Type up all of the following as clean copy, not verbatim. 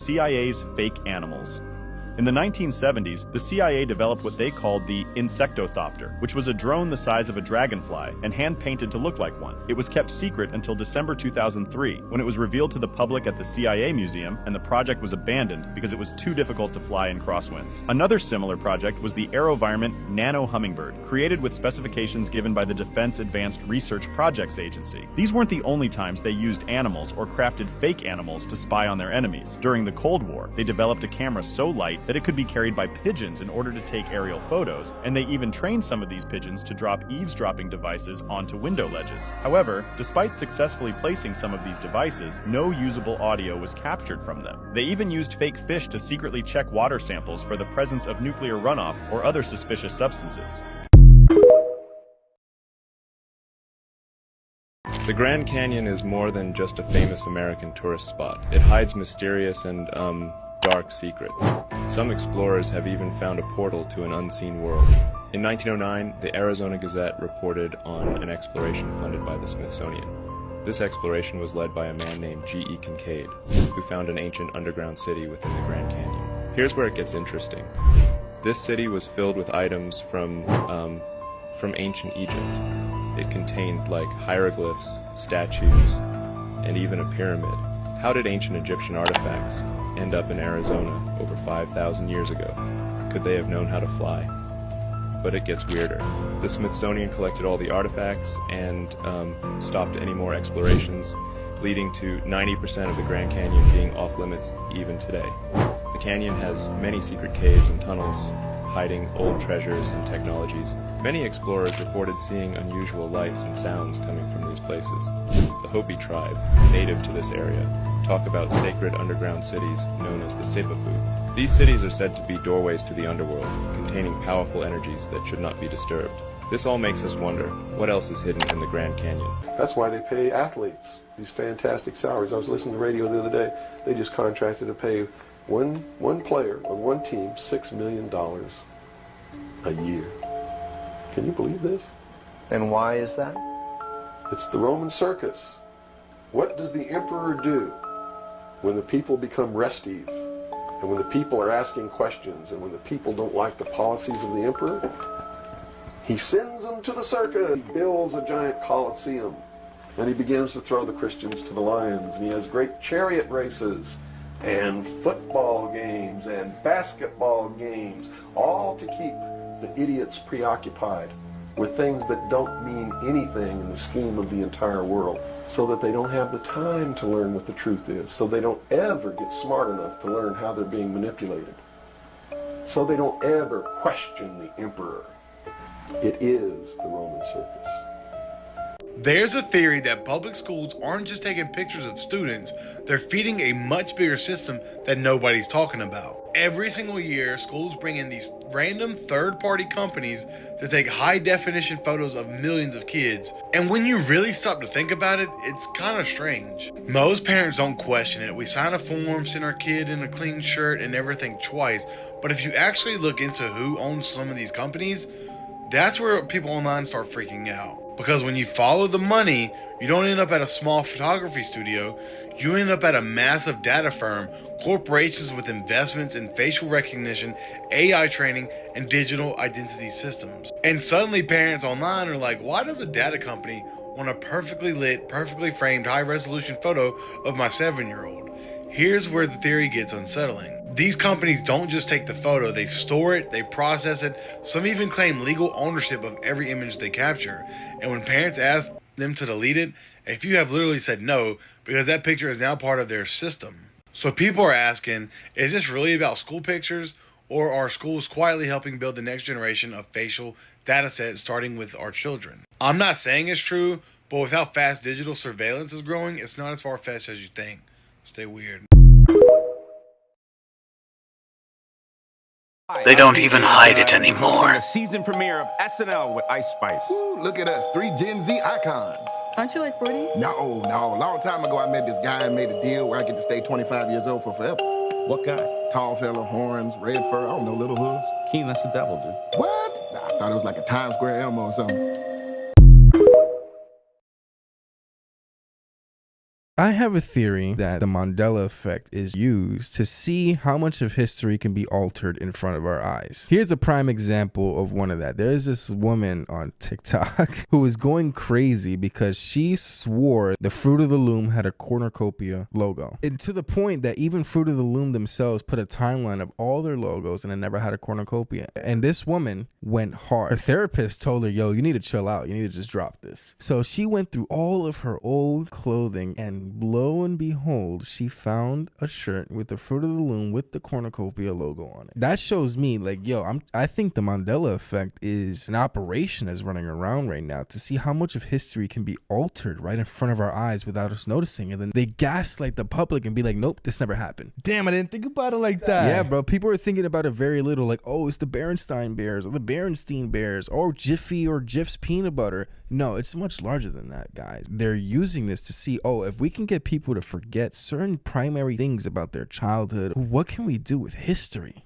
CIA's fake animals. In the 1970s, the CIA developed what they called the Insectothopter, which was a drone the size of a dragonfly and hand-painted to look like one. It was kept secret until December 2003, when it was revealed to the public at the CIA Museum, and the project was abandoned because it was too difficult to fly in crosswinds. Another similar project was the AeroVironment Nano Hummingbird, created with specifications given by the Defense Advanced Research Projects Agency. These weren't the only times they used animals or crafted fake animals to spy on their enemies. During the Cold War, they developed a camera so light that it could be carried by pigeons in order to take aerial photos, and they even trained some of these pigeons to drop eavesdropping devices onto window ledges. However, despite successfully placing some of these devices, no usable audio was captured from them. They even used fake fish to secretly check water samples for the presence of nuclear runoff or other suspicious substances. The Grand Canyon is more than just a famous American tourist spot. It hides mysterious and, dark secrets. Some explorers have even found a portal to an unseen world. In 1909, the Arizona Gazette reported on an exploration funded by the Smithsonian. This exploration was led by a man named G.E. Kincaid, who found an ancient underground city within the Grand Canyon. Here's where it gets interesting. This city was filled with items from ancient Egypt. It contained like hieroglyphs, statues, and even a pyramid. How did ancient Egyptian artifacts end up in Arizona over 5,000 years ago? Could they have known how to fly? But it gets weirder. The Smithsonian collected all the artifacts and stopped any more explorations, leading to 90% of the Grand Canyon being off limits even today. The canyon has many secret caves and tunnels, hiding old treasures and technologies. Many explorers reported seeing unusual lights and sounds coming from these places. The Hopi tribe, native to this area, talk about sacred underground cities known as the Sepapu. These cities are said to be doorways to the underworld, containing powerful energies that should not be disturbed. This all makes us wonder, what else is hidden in the Grand Canyon? That's why they pay athletes these fantastic salaries. I was listening to the radio the other day. They just contracted to pay one player on one team $6 million a year. Can you believe this? And why is that? It's the Roman circus. What does the emperor do when the people become restive, and when the people are asking questions, and when the people don't like the policies of the emperor? He sends them to the circus. He builds a giant coliseum, and he begins to throw the Christians to the lions, and he has great chariot races and football games and basketball games, all to keep the idiots preoccupied with things that don't mean anything in the scheme of the entire world, so that they don't have the time to learn what the truth is, so they don't ever get smart enough to learn how they're being manipulated, so they don't ever question the emperor. It is the Roman circus. There's a theory that public schools aren't just taking pictures of students, they're feeding a much bigger system that nobody's talking about. Every single year, schools bring in these random third-party companies to take high-definition photos of millions of kids. And when you really stop to think about it, it's kind of strange. Most parents don't question it. We sign a form, send our kid in a clean shirt, and never think twice. But if you actually look into who owns some of these companies, that's where people online start freaking out. Because when you follow the money, you don't end up at a small photography studio, you end up at a massive data firm, corporations with investments in facial recognition, AI training, and digital identity systems. And suddenly parents online are like, why does a data company want a perfectly lit, perfectly framed, high-resolution photo of my 7-year-old? Here's where the theory gets unsettling. These companies don't just take the photo, they store it, they process it, some even claim legal ownership of every image they capture. And when parents ask them to delete it, a few have literally said no, because that picture is now part of their system. So people are asking, is this really about school pictures, or are schools quietly helping build the next generation of facial data sets starting with our children? I'm not saying it's true, but with how fast digital surveillance is growing, it's not as far-fetched as you think. Stay weird. They don't even hide it anymore. The season premiere of SNL with Ice Spice. Ooh, look at us, 3 Gen Z icons. Aren't you like 40? No. Long time ago, I met this guy and made a deal where I get to stay 25 years old for forever. What guy? Tall fella, horns, red fur, I don't know, little hooves. Keen, that's the devil, dude. What? I thought it was like a Times Square Elmo or something. I have a theory that the Mandela effect is used to see how much of history can be altered in front of our eyes. Here's a prime example of one of that. There's this woman on TikTok who was going crazy because she swore the Fruit of the Loom had a cornucopia logo. And to the point that even Fruit of the Loom themselves put a timeline of all their logos and it never had a cornucopia. And this woman went hard. Her therapist told her, yo, you need to chill out. You need to just drop this. So she went through all of her old clothing, and lo and behold, she found a shirt with the Fruit of the Loom with the cornucopia logo on it. That shows me, like, yo, I think the Mandela effect is an operation that's running around right now to see how much of history can be altered right in front of our eyes without us noticing. And then they gaslight the public and be like, nope, this never happened. Damn, I didn't think about it like that. Yeah, bro. People are thinking about it very little. Like, oh, it's the Berenstain Bears or the Berenstein Bears or Jiffy or Jif's peanut butter. No, it's much larger than that, guys. They're using this to see, oh, if we can get people to forget certain primary things about their childhood, what can we do with history?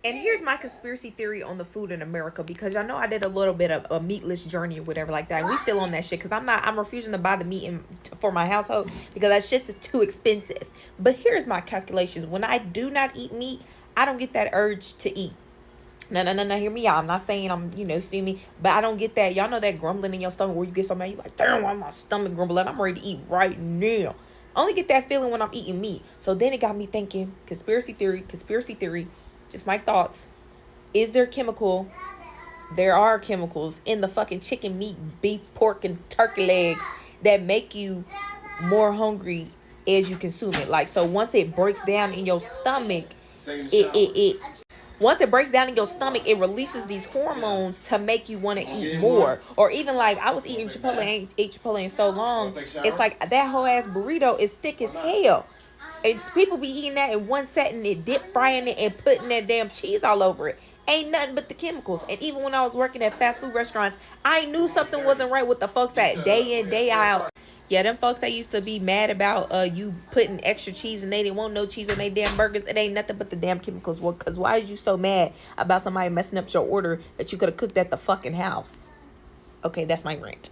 And here's my conspiracy theory on the food in America, because y'all know I did a little bit of a meatless journey or whatever like that, and we still on that shit, because I'm refusing to buy the meat for my household because that shit's too expensive. But here's my calculations. When I do not eat meat, I don't get that urge to eat. No, hear me out. I'm not saying I'm, feel me, but I don't get that. Y'all know that grumbling in your stomach where you get so mad, you're like, damn, why my stomach grumbling? I'm ready to eat right now. I only get that feeling when I'm eating meat. So then it got me thinking, conspiracy theory, just my thoughts. Is there chemical? There are chemicals in the fucking chicken, meat, beef, pork, and turkey legs that make you more hungry as you consume it. Like, so once it breaks down in your stomach, once it breaks down in your stomach, it releases these hormones to make you want to eat more. Or even like, I was eating Chipotle, I ain't ate Chipotle in so long. It's like that whole ass burrito is thick as hell. And people be eating that in one setting, and dip frying it and putting that damn cheese all over it. Ain't nothing but the chemicals. And even when I was working at fast food restaurants, I knew something wasn't right with the folks that day in, day out. Yeah, them folks that used to be mad about you putting extra cheese and they didn't want no cheese on their damn burgers. It ain't nothing but the damn chemicals. Well, because why is you so mad about somebody messing up your order that you could have cooked at the fucking house? Okay, that's my rant.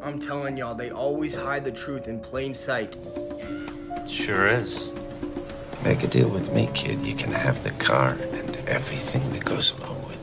I'm telling y'all, they always hide the truth in plain sight. Sure is. Make a deal with me, kid. You can have the car and everything that goes along with it.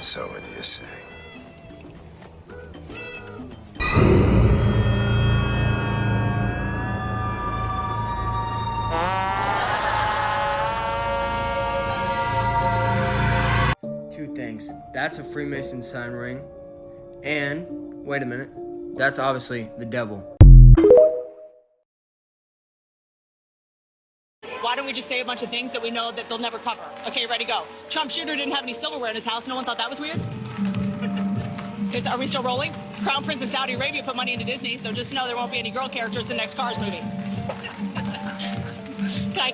So what do you say? Two things. That's a Freemason sign ring. And, wait a minute, that's obviously the devil. Why don't we just say a bunch of things that we know that they'll never cover? Okay, ready, go. Trump Jr. didn't have any silverware in his house. No one thought that was weird? Are we still rolling? Crown Prince of Saudi Arabia put money into Disney, so just know there won't be any girl characters in the next Cars movie.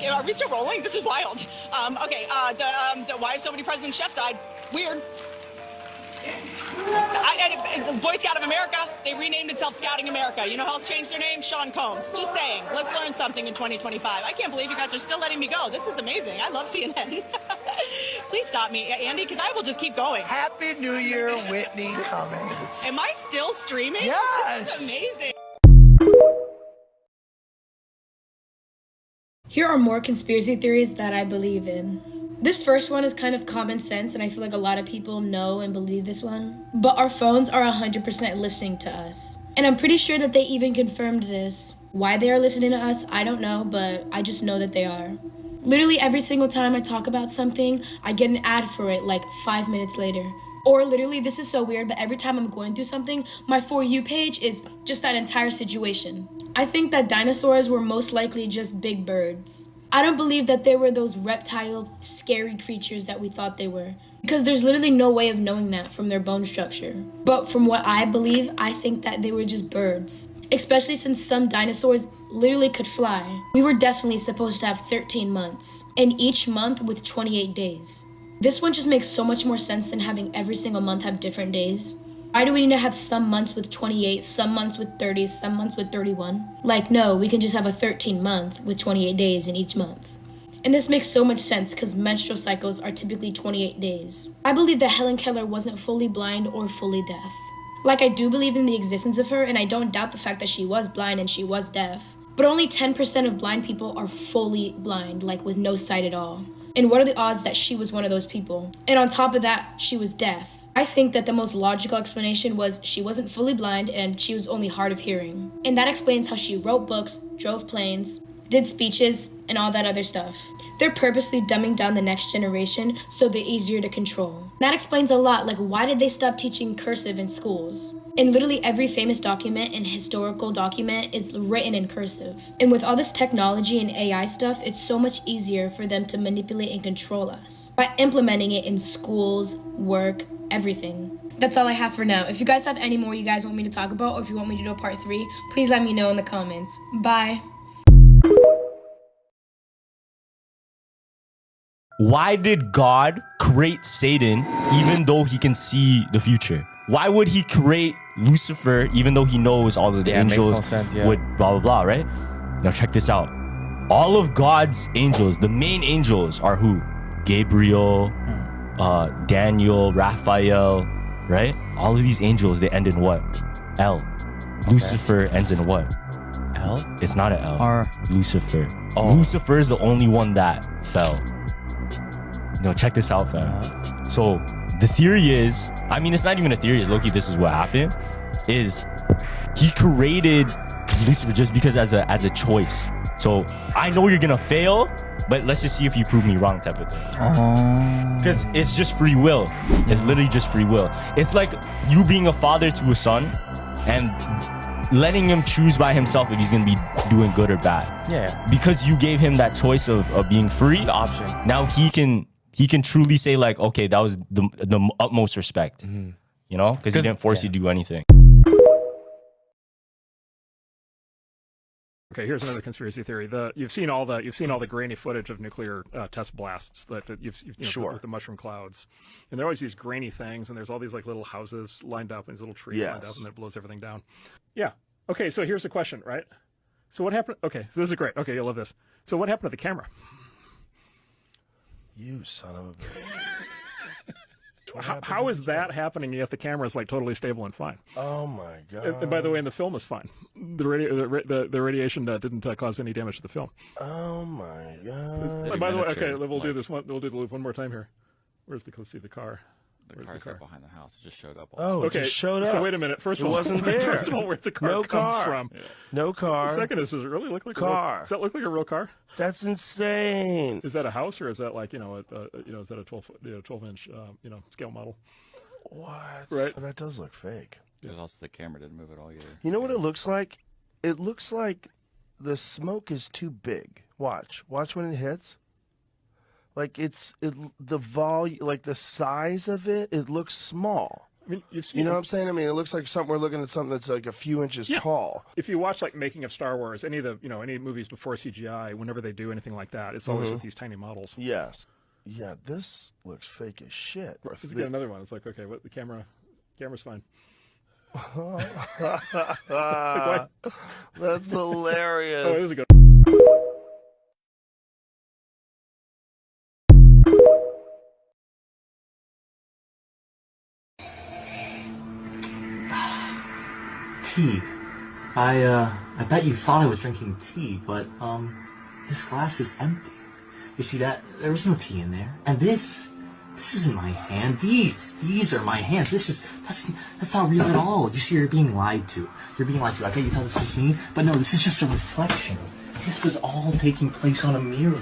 Are we still rolling? This is wild. The why have so many presidents' chefs died? Weird. Boy Scout of America, they renamed itself Scouting America. You know who else changed their name? Sean Combs. Just saying. Let's learn something in 2025. I can't believe you guys are still letting me go. This is amazing. I love CNN. Please stop me, Andy, because I will just keep going. Happy New Year, Whitney Cummings. Am I still streaming? Yes. This is amazing. Here are more conspiracy theories that I believe in. This first one is kind of common sense, and I feel like a lot of people know and believe this one. But our phones are 100% listening to us. And I'm pretty sure that they even confirmed this. Why they are listening to us, I don't know, but I just know that they are. Literally every single time I talk about something, I get an ad for it like 5 minutes later. Or literally, this is so weird, but every time I'm going through something, my For You page is just that entire situation. I think that dinosaurs were most likely just big birds. I don't believe that they were those reptile, scary creatures that we thought they were. Because there's literally no way of knowing that from their bone structure. But from what I believe, I think that they were just birds. Especially since some dinosaurs literally could fly. We were definitely supposed to have 13 months, and each month with 28 days. This one just makes so much more sense than having every single month have different days. Why do we need to have some months with 28, some months with 30, some months with 31? Like, no, we can just have a 13 month with 28 days in each month. And this makes so much sense because menstrual cycles are typically 28 days. I believe that Helen Keller wasn't fully blind or fully deaf. Like, I do believe in the existence of her, and I don't doubt the fact that she was blind and she was deaf. But only 10% of blind people are fully blind, like with no sight at all. And what are the odds that she was one of those people? And on top of that, she was deaf. I think that the most logical explanation was she wasn't fully blind and she was only hard of hearing. And that explains how she wrote books, drove planes, did speeches, and all that other stuff. They're purposely dumbing down the next generation so they're easier to control. That explains a lot, like why did they stop teaching cursive in schools? And literally every famous document and historical document is written in cursive. And with all this technology and AI stuff, it's so much easier for them to manipulate and control us by implementing it in schools, work, everything. That's all I have for now. If you guys have any more you guys want me to talk about, or if you want me to do a part 3, please let me know in the comments. Bye. Why did God create Satan even though he can see the future? Why would he create Lucifer even though he knows all of the angels makes no sense, would blah, blah, blah, right? Now check this out. All of God's angels, the main angels are who? Gabriel, Daniel, Raphael, right? All of these angels, they end in what? L. Lucifer ends in what? L? It's not an L. R. Lucifer. Lucifer is the only one that fell. No, check this out, fam. So the theory is, I mean, it's not even a theory, it's low-key, this is what happened, is he created Lucifer just because as a choice. So I know you're gonna fail, but let's just see if you prove me wrong type of thing. Because it's just free will. It's literally just free will. It's like you being a father to a son and letting him choose by himself if he's gonna be doing good or bad. Yeah. Because you gave him that choice of being free. The option. Now he can truly say like, okay, that was the utmost respect. You know? Because he didn't force you to do anything. Okay, here's another conspiracy theory. You've seen all the grainy footage of nuclear test blasts that you've Sure. with the mushroom clouds, and there are always these grainy things, and there's all these like little houses lined up and these little trees lined up, and it blows everything down. Yeah. Okay, so here's the question, right? So what happened? Okay, so this is great. Okay, you'll love this. So what happened to the camera? You son of a bitch. How is that happening yet the camera is like totally stable and fine? Oh my god! And by the way, and the film is fine. The radiation didn't cause any damage to the film. Oh my god! And by the way, okay, we'll do this one. We'll do the loop one more time here. Let's see the car. The car's right behind the house. It just showed up. Oh, okay. it just showed up. So wait a minute. First of all, it wasn't there. First of all, where'd the car come from? Yeah. No car. The second is, does it really look like car? A real, does that look like a real car? That's insane. Is that a house or is that like is that a 12-inch scale model? What? Right. Oh, that does look fake. There's also the camera didn't move at all either. You know what it looks like? It looks like the smoke is too big. Watch when it hits. Like the volume, like the size of it, it looks small. I mean, you know what I'm saying? I mean, it looks like we're looking at something that's like a few inches tall. If you watch like making of Star Wars, any of the any movies before CGI, whenever they do anything like that, it's always with these tiny models. Yes. Yeah, this looks fake as shit. Let's get another one. It's like, okay, what the camera's fine. Like, that's hilarious. Oh, this is a good. Tea. I bet you thought I was drinking tea, but this glass is empty. You see that? There was no tea in there. And this isn't my hand. These are my hands. That's not real at all. You see, you're being lied to. You're being lied to. I bet you thought this was me, but no, this is just a reflection. This was all taking place on a mirror.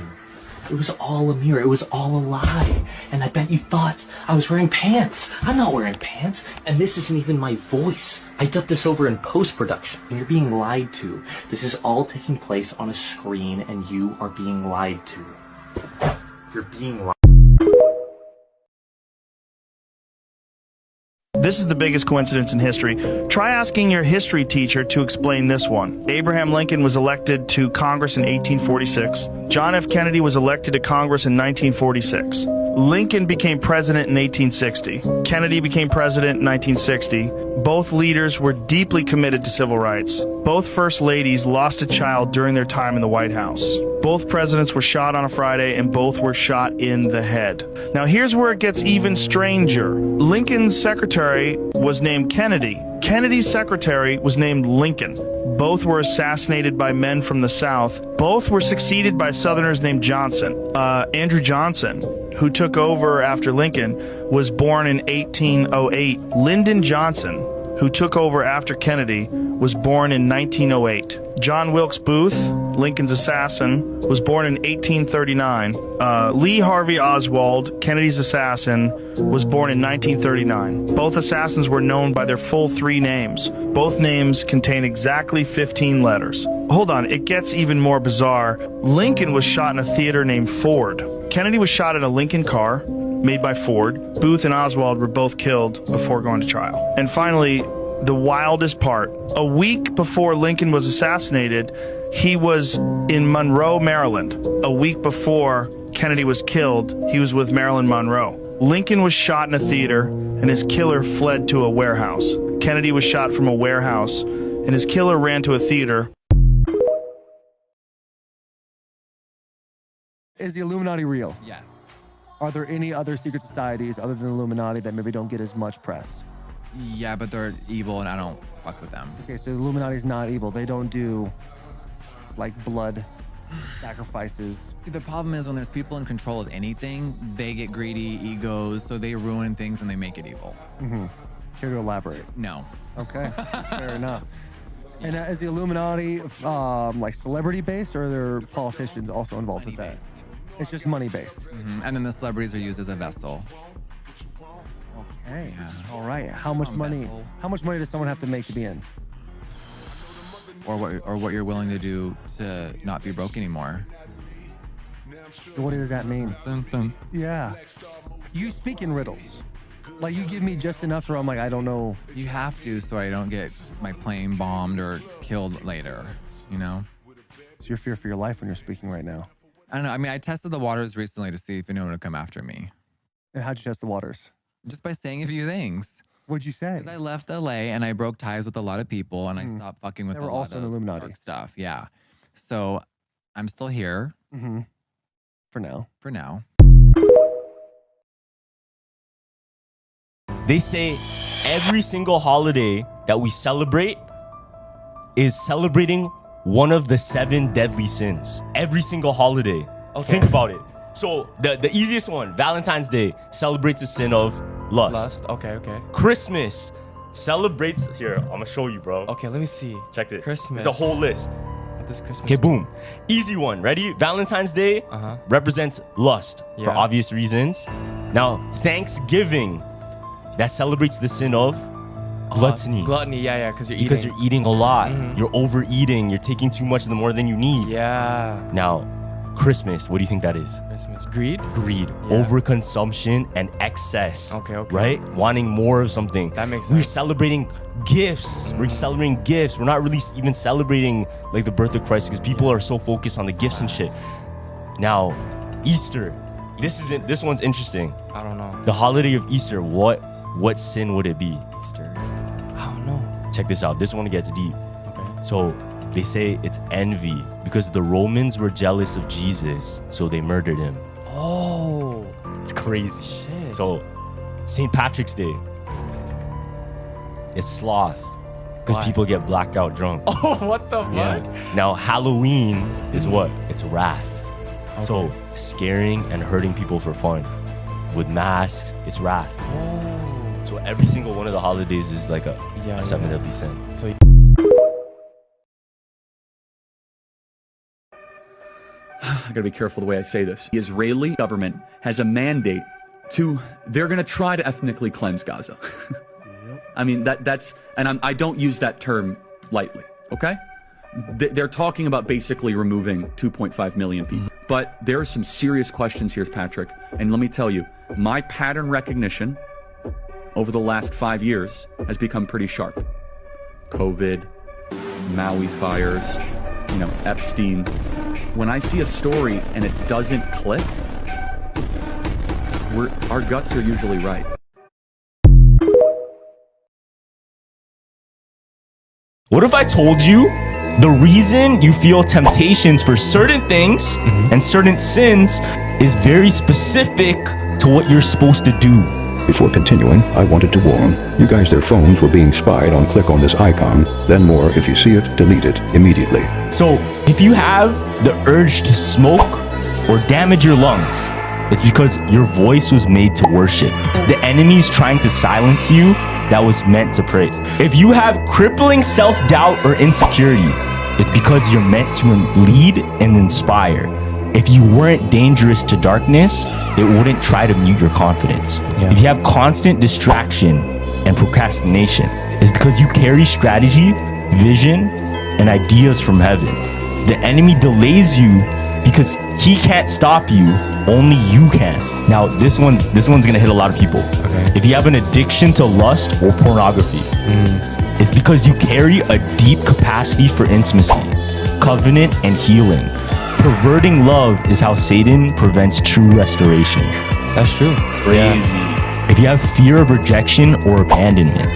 It was all a mirror. It was all a lie. And I bet you thought I was wearing pants. I'm not wearing pants. And this isn't even my voice. I dubbed this over in post-production. And you're being lied to. This is all taking place on a screen, and you are being lied to. You're being lied. This is the biggest coincidence in history. Try asking your history teacher to explain this one. Abraham Lincoln was elected to Congress in 1846. John F. Kennedy was elected to Congress in 1946. Lincoln became president in 1860. Kennedy became president in 1960. Both leaders were deeply committed to civil rights. Both first ladies lost a child during their time in the White House. Both presidents were shot on a Friday, and both were shot in the head. Now here's where it gets even stranger. Lincoln's secretary was named Kennedy. Kennedy's secretary was named Lincoln. Both were assassinated by men from the South. Both were succeeded by Southerners named Johnson. Andrew Johnson, who took over after Lincoln, was born in 1808. Lyndon Johnson, who took over after Kennedy, was born in 1908. John Wilkes Booth, Lincoln's assassin, was born in 1839. Lee Harvey Oswald, Kennedy's assassin, was born in 1939. Both assassins were known by their full 3 names. Both names contain exactly 15 letters. Hold on, it gets even more bizarre. Lincoln was shot in a theater named Ford. Kennedy was shot in a Lincoln car made by Ford. Booth and Oswald were both killed before going to trial. And finally, the wildest part. A week before Lincoln was assassinated, he was in Monroe, Maryland. A week before Kennedy was killed, he was with Marilyn Monroe. Lincoln was shot in a theater, and his killer fled to a warehouse. Kennedy was shot from a warehouse, and his killer ran to a theater. Is the Illuminati real? Yes. Are there any other secret societies other than the Illuminati that maybe don't get as much press? Yeah, but they're evil and I don't fuck with them. Okay, so the Illuminati's not evil. They don't do, like, blood sacrifices. See, the problem is when there's people in control of anything, they get greedy, egos, so they ruin things and they make it evil. Mm-hmm. Care to elaborate? No. Okay, fair enough. And is the Illuminati, like, celebrity-based, or are there politicians also involved with that? It's just money-based. Mm-hmm. And then the celebrities are used as a vessel. Okay. All right. How much money? How much money does someone have to make to be in? Or what you're willing to do to not be broke anymore. What does that mean? Dun, dun. Yeah. You speak in riddles. Like, you give me just enough where I'm like, I don't know. You have to, so I don't get my plane bombed or killed later, you know? It's your fear for your life when you're speaking right now. I don't know. I mean, I tested the waters recently to see if anyone would come after me. And how'd you test the waters? Just by saying a few things. What'd you say? Because I left LA and I broke ties with a lot of people and I stopped fucking with They were a lot also of in Illuminati dark stuff. Yeah. So I'm still here. Mm-hmm. For now. For now. They say every single holiday that we celebrate is celebrating one of the 7 deadly sins. Every single holiday. Okay. Think about it. So the easiest one, Valentine's Day, celebrates the sin of lust. Okay. Christmas celebrates, here, I'm gonna show you, bro. Okay, let me see. Check this. Christmas. It's a whole list. What does Christmas Okay, boom. Easy one. Ready? Valentine's Day represents lust for Yeah. obvious reasons. Now, Thanksgiving, that celebrates the sin of gluttony. Gluttony, yeah, because you're eating. Because you're eating a lot. You're overeating. You're taking too much more than you need. Yeah. Now, Christmas, what do you think that is? Christmas. Greed? Greed. Yeah. Overconsumption and excess. Okay. Right? Wanting more of something. That makes We're sense. celebrating gifts. We're celebrating gifts. We're not really even celebrating like the birth of Christ because people are so focused on the gifts and shit. Now, Easter. This one's interesting. I don't know. The holiday of Easter, what sin would it be? Easter. I don't know. Check this out. This one gets deep. Okay. So they say it's envy because the Romans were jealous of Jesus, so they murdered him. Oh. It's crazy. Shit. So St. Patrick's Day, it's sloth because people get blacked out drunk. Oh, what the fuck? Yeah. Now Halloween is what? It's wrath. So scaring and hurting people for fun. With masks, it's wrath. Oh. So every single one of the holidays is like a 7 deadly sin. So I gotta be careful the way I say this. The Israeli government has a mandate they're gonna try to ethnically cleanse Gaza. I mean, that's, and I don't use that term lightly, okay? They're talking about basically removing 2.5 million people. But there are some serious questions here, Patrick. And let me tell you, my pattern recognition over the last 5 years has become pretty sharp. COVID, Maui fires, Epstein. When I see a story and it doesn't click, our guts are usually right. What if I told you the reason you feel temptations for certain things and certain sins is very specific to what you're supposed to do? Before continuing, I wanted to warn you guys their phones were being spied on. Click on this icon, then more. If you see it, delete it immediately. So if you have the urge to smoke or damage your lungs, it's because your voice was made to worship. The enemy's trying to silence you that was meant to praise. If you have crippling self-doubt or insecurity, it's because you're meant to lead and inspire. If you weren't dangerous to darkness, it wouldn't try to mute your confidence. If you have constant distraction and procrastination, it's because you carry strategy, vision, and ideas from heaven. The enemy delays you because he can't stop you, only you can. Now, this one's gonna hit a lot of people. If you have an addiction to lust or pornography, it's because you carry a deep capacity for intimacy, covenant, and healing. Perverting love is how Satan prevents true restoration. That's true. Crazy. If you have fear of rejection or abandonment,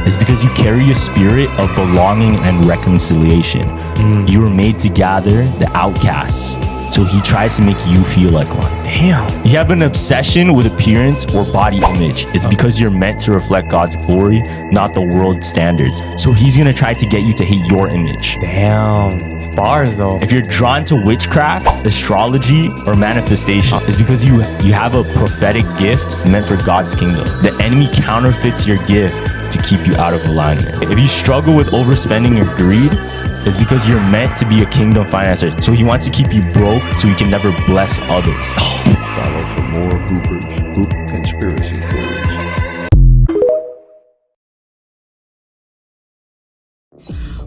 it's because you carry a spirit of belonging and reconciliation. You were made to gather the outcasts, so he tries to make you feel like one. Damn. You have an obsession with appearance or body image. It's because you're meant to reflect God's glory, not the world's standards. So he's gonna try to get you to hate your image. Damn. It's bars though. If you're drawn to witchcraft, astrology, or manifestation, it's because you have a prophetic gift meant for God's kingdom. The enemy counterfeits your gift to keep you out of alignment. If you struggle with overspending or greed, it's because you're meant to be a kingdom financer. So he wants to keep you broke so he can never bless others. Follow for more Hoop conspiracy theories.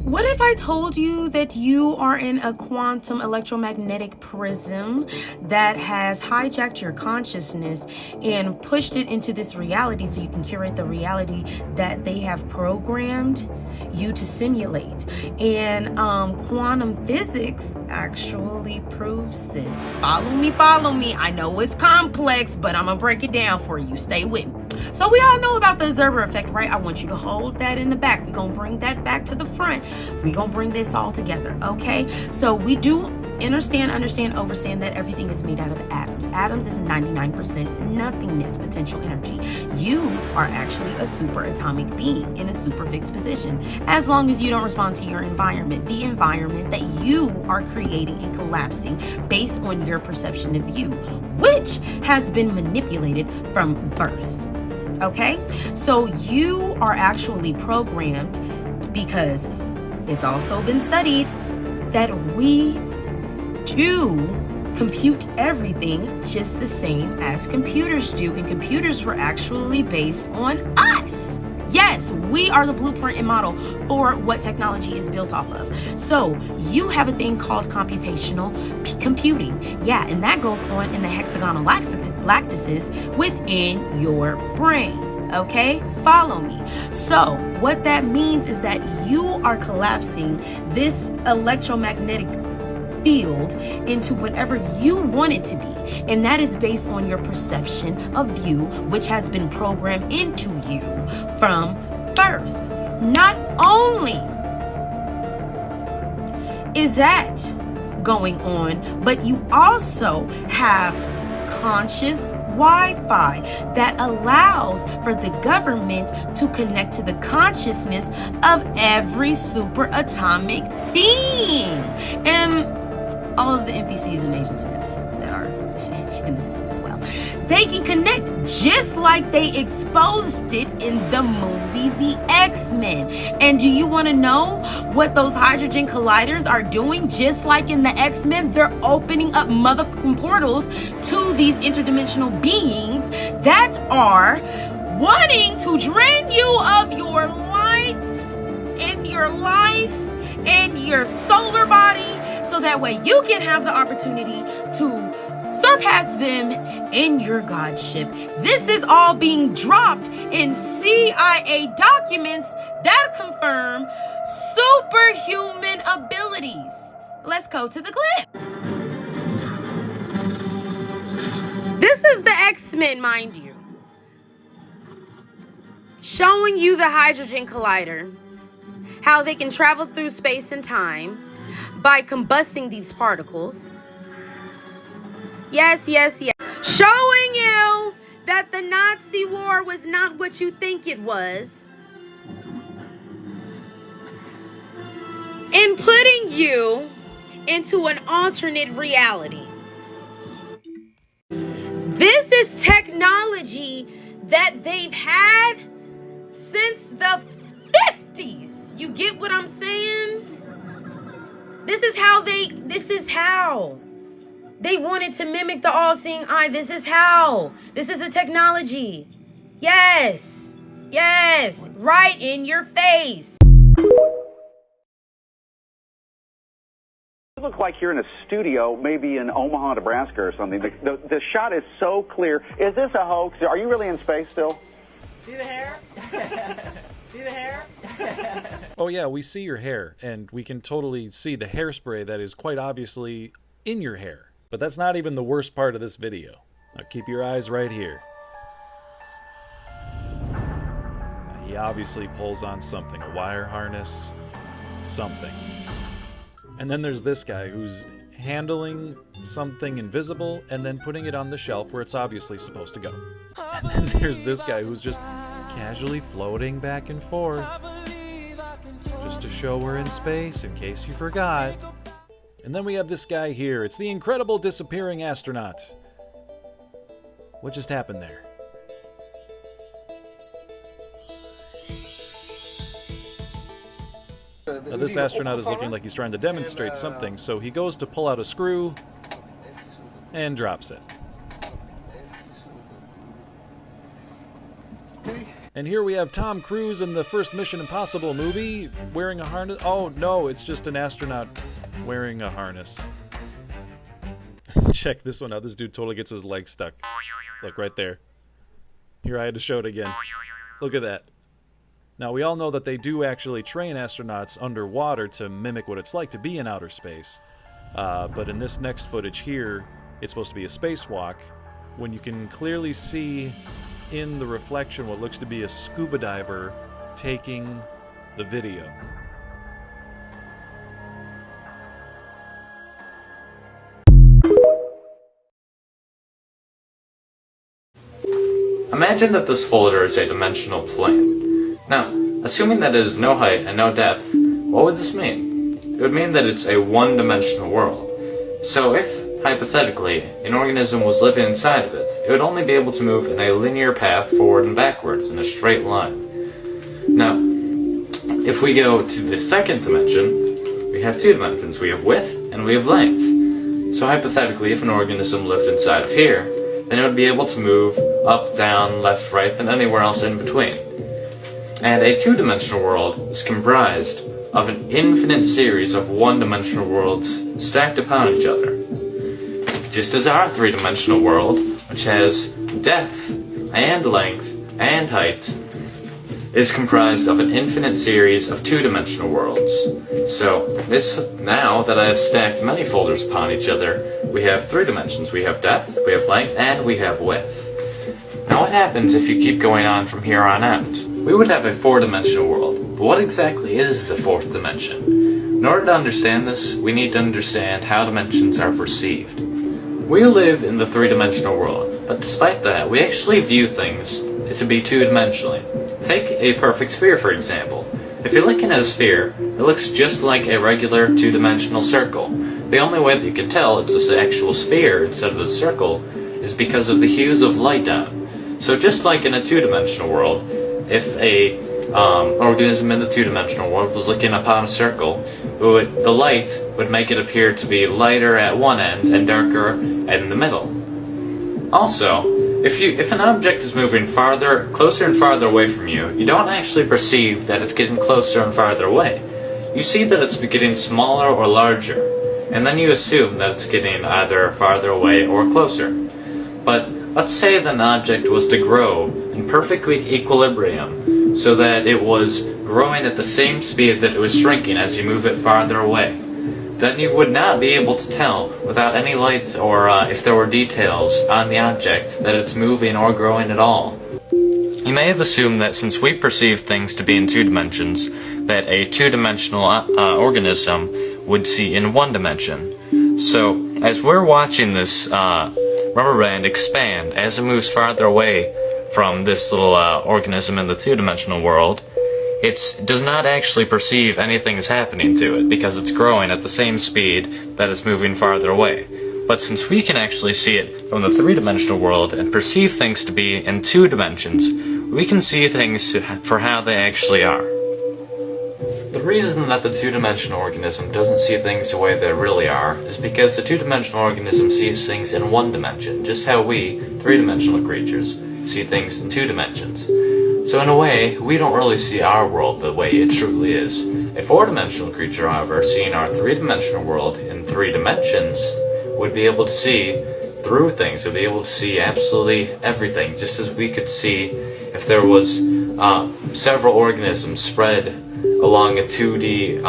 What if I told you that you are in a quantum electromagnetic prism that has hijacked your consciousness and pushed it into this reality so you can curate the reality that they have programmed you to simulate? And quantum physics actually proves this. Follow me. I know it's complex, but I'm gonna break it down for you. Stay with me. So we all know about the observer effect, right? I want you to hold that in the back. We're gonna bring that back to the front. We're gonna bring this all together, okay? So we do understand, that everything is made out of atoms. Atoms is 99% nothingness potential energy. You are actually a super atomic being in a super fixed position, as long as you don't respond to your environment, the environment that you are creating and collapsing based on your perception of you, which has been manipulated from birth. Okay, so you are actually programmed, because it's also been studied that we do compute everything just the same as computers do, and computers were actually based on us. Yes, we are the blueprint and model for what technology is built off of. So you have a thing called computational computing. Yeah, and that goes on in the hexagonal lattices within your brain. Okay, follow me. So what that means is that you are collapsing this electromagnetic field into whatever you want it to be, and that is based on your perception of you, which has been programmed into you from birth. Not only is that going on, but you also have conscious Wi-Fi that allows for the government to connect to the consciousness of every super atomic being, and all of the NPCs and agencies that are in the system as well. They can connect just like they exposed it in the movie The X-Men. And do you want to know what those hydrogen colliders are doing? Just like in the X-Men, they're opening up motherfucking portals to these interdimensional beings that are wanting to drain you of your lights in your life and your solar body, so that way you can have the opportunity to surpass them in your godship. This is all being dropped in CIA documents that confirm superhuman abilities. Let's go to the clip. This is the X-Men, mind you, showing you the hydrogen collider, how they can travel through space and time by combusting these particles. Yes. Showing you that the Nazi war was not what you think it was. And putting you into an alternate reality. This is technology that they've had since the 50s. You get what I'm saying? This is how they wanted to mimic the all-seeing eye. This is how. This is the technology. Yes, right in your face. You look like you're in a studio, maybe in Omaha, Nebraska or something. The shot is so clear. Is this a hoax? Are you really in space still? See the hair? See the hair? Oh yeah, we see your hair, and we can totally see the hairspray that is quite obviously in your hair. But that's not even the worst part of this video. Now keep your eyes right here. He obviously pulls on something, a wire harness, something. And then there's this guy who's handling something invisible and then putting it on the shelf where it's obviously supposed to go. And then there's this guy who's just casually floating back and forth, just to show we're in space, in case you forgot. And then we have this guy here. It's the incredible disappearing astronaut. What just happened there? Now this astronaut is looking like he's trying to demonstrate something, so he goes to pull out a screw and drops it. And here we have Tom Cruise in the first Mission Impossible movie wearing a harness. Oh no, it's just an astronaut wearing a harness. Check this one out. This dude totally gets his leg stuck. Look right there. Here, I had to show it again. Look at that. Now, we all know that they do actually train astronauts underwater to mimic what it's like to be in outer space. But in this next footage here, it's supposed to be a spacewalk, when you can clearly see in the reflection what looks to be a scuba diver taking the video. Imagine that this folder is a dimensional plane. Now, assuming that it is no height and no depth, what would this mean? It would mean that it's a one-dimensional world. So if, hypothetically, an organism was living inside of it, it would only be able to move in a linear path forward and backwards in a straight line. Now, if we go to the second dimension, we have two dimensions. We have width and we have length. So hypothetically, if an organism lived inside of here, then it would be able to move up, down, left, right, and anywhere else in between. And a two-dimensional world is comprised of an infinite series of one-dimensional worlds stacked upon each other. Just as our three-dimensional world, which has depth and length and height, is comprised of an infinite series of two-dimensional worlds. So, now that I have stacked many folders upon each other, we have three dimensions. We have depth, we have length, and we have width. Now what happens if you keep going on from here on out? We would have a four-dimensional world, but what exactly is a fourth dimension? In order to understand this, we need to understand how dimensions are perceived. We live in the three-dimensional world, but despite that, we actually view things to be two-dimensionally. Take a perfect sphere, for example. If you're looking at a sphere, it looks just like a regular two-dimensional circle. the only way that you can tell it's an actual sphere instead of a circle is because of the hues of light on it. So just like in a two-dimensional world, if a organism in the two-dimensional world was looking upon a circle, the light would make it appear to be lighter at one end and darker in the middle. Also, if an object is moving closer and farther away from you, you don't actually perceive that it's getting closer and farther away. You see that it's getting smaller or larger, and then you assume that it's getting either farther away or closer. But let's say that an object was to grow in perfect equilibrium, so that it was growing at the same speed that it was shrinking as you move it farther away. Then you would not be able to tell, without any lights or if there were details on the object, that it's moving or growing at all. You may have assumed that since we perceive things to be in two dimensions, that a two-dimensional organism would see in one dimension. So, as we're watching this rubber band expand as it moves farther away from this little organism in the two-dimensional world, it does not actually perceive anything is happening to it because it's growing at the same speed that it's moving farther away. But since we can actually see it from the three-dimensional world and perceive things to be in two dimensions, we can see things for how they actually are. The reason that the two-dimensional organism doesn't see things the way they really are is because the two-dimensional organism sees things in one dimension, just how we, three-dimensional creatures, see things in two dimensions. So in a way, we don't really see our world the way it truly is. A four-dimensional creature, however, seeing our three-dimensional world in three dimensions, would be able to see through things, would be able to see absolutely everything, just as we could see if there was several organisms spread along a 2D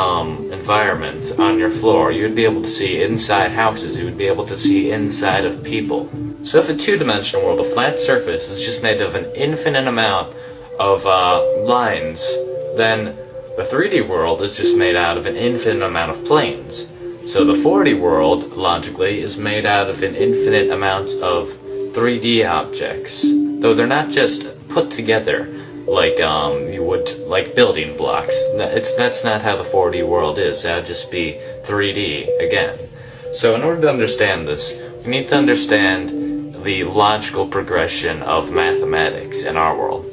environment on your floor. You would be able to see inside houses, you would be able to see inside of people. So if a two-dimensional world, a flat surface, is just made of an infinite amount of lines, then the 3D world is just made out of an infinite amount of planes. So the 4D world, logically, is made out of an infinite amount of 3D objects, though they're not just put together like you would like building blocks. That's not how the 4D world is. That would just be 3D again. So in order to understand this, we need to understand the logical progression of mathematics in our world.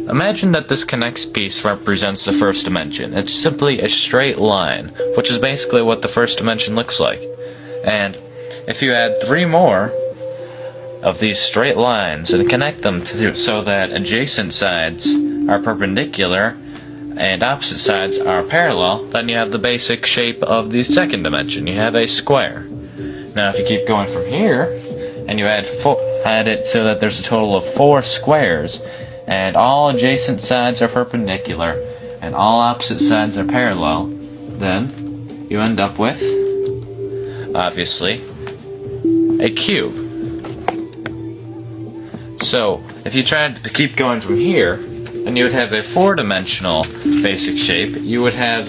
Imagine that this connects piece represents the first dimension. It's simply a straight line, which is basically what the first dimension looks like. And if you add 3 more of these straight lines and connect them so that adjacent sides are perpendicular and opposite sides are parallel, then you have the basic shape of the second dimension. You have a square. Now if you keep going from here and you add it so that there's a total of 4 squares, and all adjacent sides are perpendicular, and all opposite sides are parallel, then you end up with, obviously, a cube. So, if you tried to keep going from here, and you would have a 4-dimensional basic shape, you would have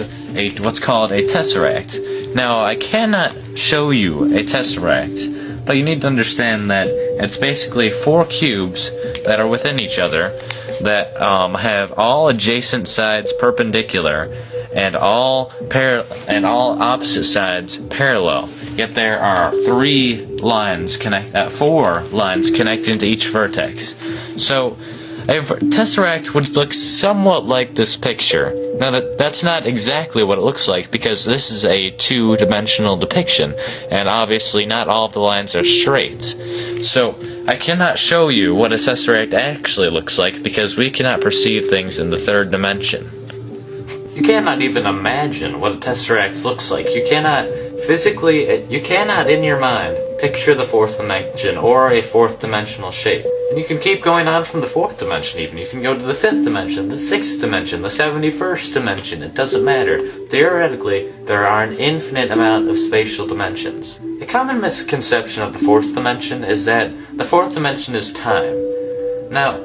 what's called a tesseract. Now, I cannot show you a tesseract, but you need to understand that it's basically 4 cubes that are within each other that have all adjacent sides perpendicular and all opposite sides parallel. Yet there are 4 lines connecting to each vertex. So a tesseract would look somewhat like this picture. Now that's not exactly what it looks like because this is a 2-dimensional depiction, and obviously not all of the lines are straight. So I cannot show you what a tesseract actually looks like because we cannot perceive things in the 3rd dimension. You cannot even imagine what a tesseract looks like. You cannot in your mind picture the 4th dimension or a 4th dimensional shape. And you can keep going on from the 4th dimension even. You can go to the 5th dimension, the 6th dimension, the 71st dimension. It doesn't matter. Theoretically, there are an infinite amount of spatial dimensions. A common misconception of the 4th dimension is that the 4th dimension is time. Now,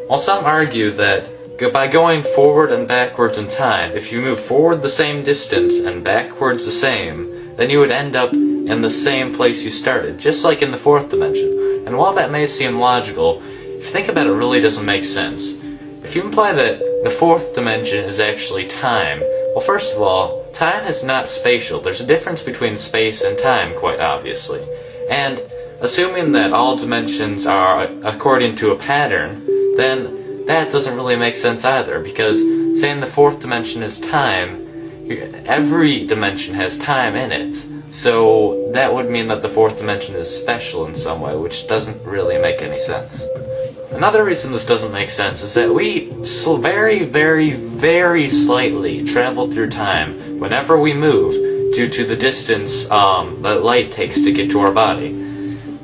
while some argue that by going forward and backwards in time, if you move forward the same distance and backwards the same, then you would end up in the same place you started, just like in the 4th dimension. And while that may seem logical, if you think about it, it really doesn't make sense. If you imply that the 4th dimension is actually time, well, first of all, time is not spatial. There's a difference between space and time, quite obviously. And assuming that all dimensions are according to a pattern, then that doesn't really make sense either, because saying the fourth dimension is time, every dimension has time in it. So that would mean that the fourth dimension is special in some way, which doesn't really make any sense. Another reason this doesn't make sense is that we very, very, very slightly travel through time whenever we move due to the distance that light takes to get to our body.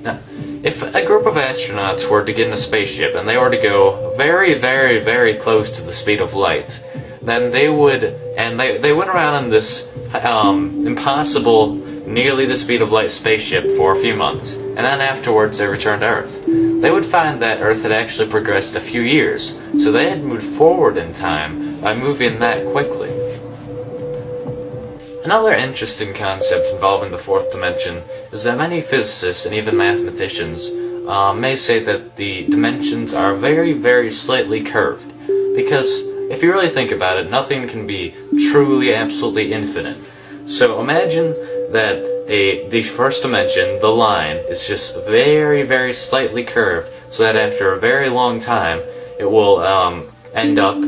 Now, if a group of astronauts were to get in a spaceship and they were to go very, very, very close to the speed of light, then they would, and they went around in this impossible, nearly the speed of light spaceship for a few months, and then afterwards they returned to Earth. They would find that Earth had actually progressed a few years, so they had moved forward in time by moving that quickly. Another interesting concept involving the fourth dimension is that many physicists and even mathematicians may say that the dimensions are very, very slightly curved, because if you really think about it, nothing can be truly, absolutely infinite. So imagine that the first dimension, the line, is just very, very slightly curved, so that after a very long time, it will end up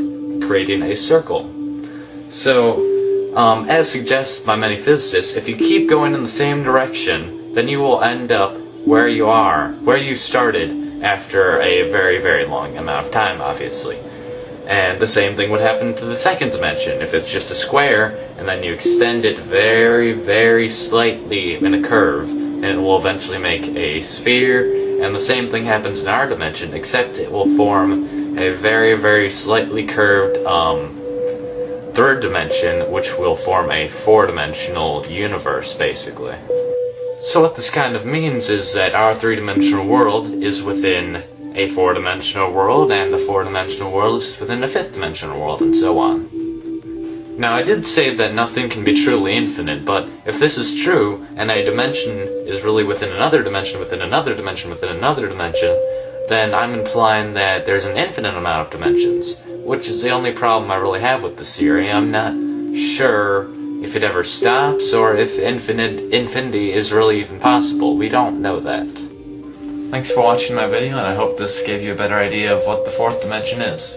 creating a circle. So, as suggested by many physicists, if you keep going in the same direction, then you will end up where you are, where you started after a very, very long amount of time, obviously. And the same thing would happen to the second dimension. If it's just a square, and then you extend it very, very slightly in a curve, and it will eventually make a sphere, and the same thing happens in our dimension, except it will form a very, very slightly curved third dimension, which will form a four-dimensional universe, basically. So what this kind of means is that our three-dimensional world is within a four-dimensional world, and the four-dimensional world is within a fifth-dimensional world, and so on. Now, I did say that nothing can be truly infinite, but if this is true, and a dimension is really within another dimension, within another dimension, within another dimension, then I'm implying that there's an infinite amount of dimensions, which is the only problem I really have with this theory. I'm not sure if it ever stops, or if infinity is really even possible. We don't know that. Thanks for watching my video, and I hope this gave you a better idea of what the fourth dimension is.